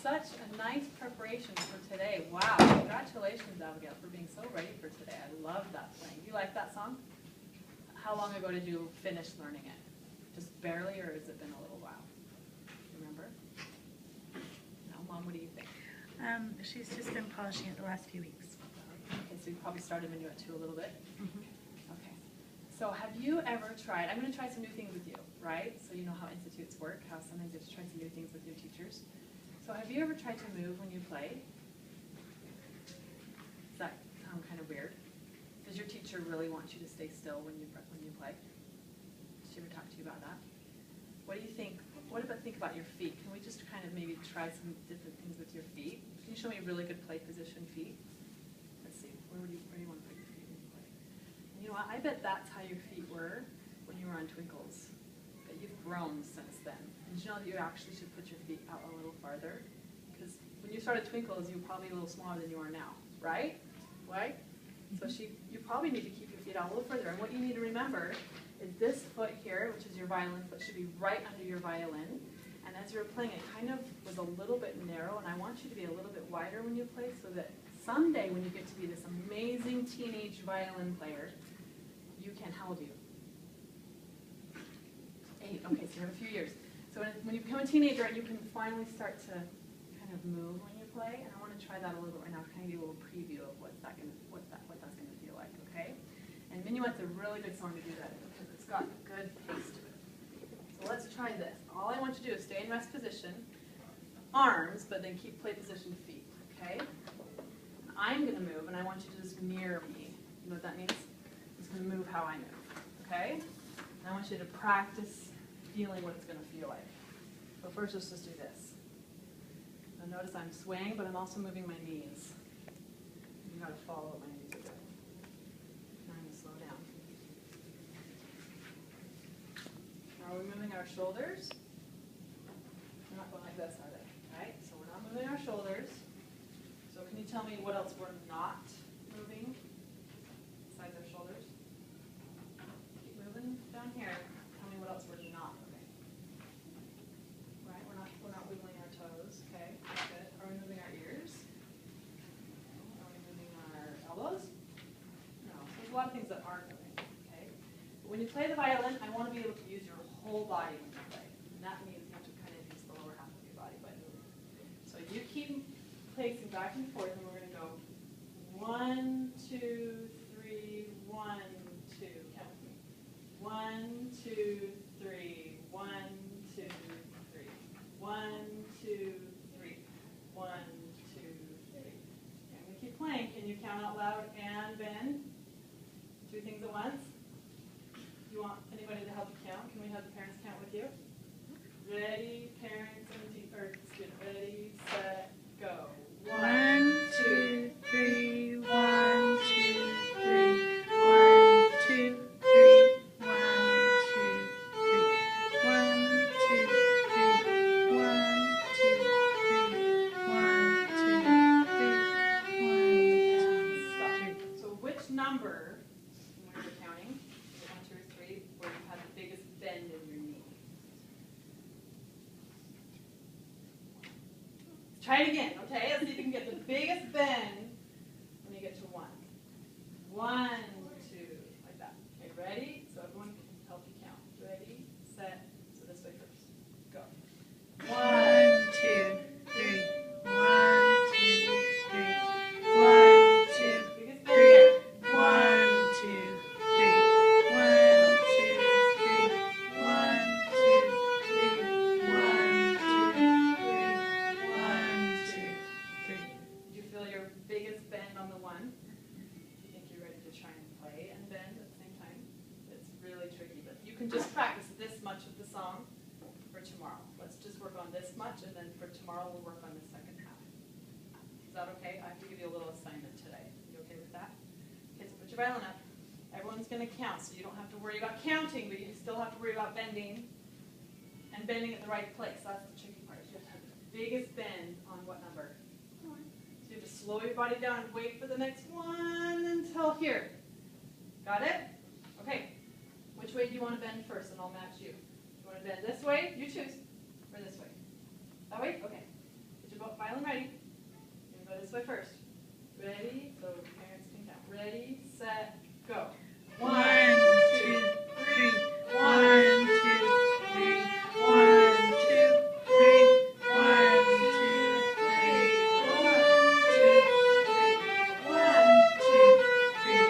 such a nice preparation for today. Wow, congratulations, Abigail, for being so ready for today. I love that playing. Do you like that song? How long ago did you finish learning it? Just barely, or has it been a little while? Remember? No, Mom, what do you think? She's just been polishing it the last few weeks. Okay, so you probably started Minuet 2 a little bit? Okay. So have you ever tried, I'm going to try some new things with you, right? So you know how institutes work, how sometimes you have to try some new things with your teachers. So have you ever tried to move when you play? Does that sound kind of weird? Does your teacher really want you to stay still when you play? Did she ever talk to you about that? What do you think? Think about your feet? Can we just kind of maybe try some different things with your feet? Can you show me a really good play position feet? Let's see. Where do you want to put your feet when you play? And you know what? I bet that's how your feet were when you were on Twinkles. But you've grown since then. And did you know that you actually should put your feet out a little farther? Because when you started Twinkles, you were probably a little smaller than you are now, right? Right? So you probably need to keep your feet out a little further. And what you need to remember is this foot here, which is your violin foot, should be right under your violin. And as you're playing, it kind of was a little bit narrow, and I want you to be a little bit wider when you play so that someday when you get to be this amazing teenage violin player, you can, how old are you? 8, okay, so you have a few years. So when you become a teenager, you can finally start to kind of move when you play, and I want to try that a little bit right now, kind of give you a little preview of what that's going to feel like, okay? And Minuet's a really good song to do that in because it's got a good pace to it. So let's try this. All I want you to do is stay in rest position, arms, but then keep play position feet, okay? I'm going to move, and I want you to just mirror me. You know what that means? I'm just going to move how I move, okay? And I want you to practice feeling what it's going to feel like. So first, let's just do this. Now notice I'm swaying, but I'm also moving my knees. You've got to follow what my knees are doing. Now I'm going to slow down. Now are we moving our shoulders? They're not going like this, are they? Right? So we're not moving our shoulders. So can you tell me what else we're not moving besides our shoulders? Keep moving down here. Tell me what else we're not moving. Right? We're not wiggling our toes. Okay, good. Are we moving our ears? Are we moving our elbows? No. So there's a lot of things that aren't moving. Okay. But when you play the violin, I want to be able to use your whole body when you play. And that means you have to kind of use the lower half of your body by moving. So you keep pacing back and forth, and we're going to go 1, 2, 3, 1, 2. Count with me. 1, 2, 3, 1, 2, 3. 1, 2, 3. 1, 2, 3. Okay, I'm going to keep playing. Can you count out loud and bend? 2 things at once? Do you want anybody to help you count? Can we have the parents count with you? Ready, parents and student. Ready, set, go. 1, 2, 3, 1, 2, 3, 1, 2, 3, 1, 2, 3, 1, 2, 3, 1, 2, 3, 1, 2, 3, 1, 2, 3. Stop. So which number, when you're counting, 1, 2, or 3, where you have the biggest bend in your knee? Try it again, okay? Let's see if you can get the biggest bend when you get to 1. 1, 2, like that. Okay, ready? So everyone can help you count. Ready, set, so this way first. Go. 1, 2, 3, 1, 2, 3, 1, 2, Biggest bend 3, again. 1, 2, 3, 1, 2, 3, 1, 2, 3, 1, 2, 3, 1, 2, 3. Did you feel your biggest bend on the 1? Do you think you're ready to try and play and bend at the same time? It's really tricky, but you can just practice this much of the song for tomorrow. Let's just work on this much, and then for tomorrow we'll work on the second half. Is that okay? I have to give you a little assignment today. You okay with that? Okay, so put your violin up. Everyone's going to count, so you don't have to worry about counting, but you still have to worry about bending and bending at the right place. That's the tricky part. You have to have the biggest bend on what number? So you have to slow your body down and wait for the next one until here. Got it? Okay. Which way do you want to bend first, and I'll match you. Do you want to bend this way? You choose. Or this way? That way? Okay. Put your by first. Ready? So parents can count. Ready, set, go. 1, 2, 3. 1, 2, 3. 1, 2, 3. 1, 2, 3. 1, 2, 3.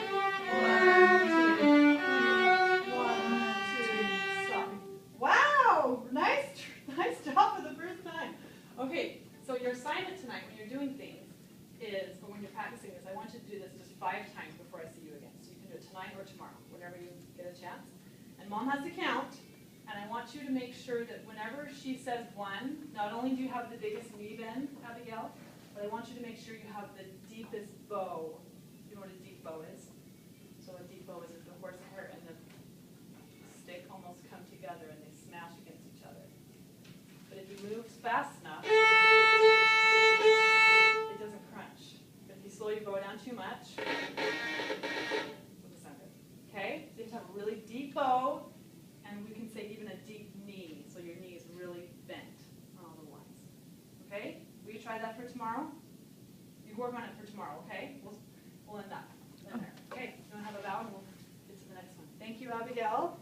1, 2, stop. Wow! Nice job for the first time. Okay, so your assignment tonight when you're doing things is, or when you're practicing this, I want you to do this just 5 times before I see you again. So you can do it tonight or tomorrow, whenever you get a chance. And Mom has to count, and I want you to make sure that whenever she says 1, not only do you have the biggest knee bend, Abigail, but I want you to make sure you have the deepest bow. You know what a deep bow is? So a deep bow is if the horsehair and the stick almost come together and they smash against each other. But if you move fast enough, it doesn't crunch. But if you slow your bow down too much, it doesn't sound good. Okay? So you have to have a really deep bow, and we can say even a deep knee, so your knee is really bent on all the ones. Okay? Will you try that for tomorrow? You work on it for tomorrow, okay? We'll end up in there. Okay, you want to have a bow, and we'll get to the next one. Thank you, Abigail.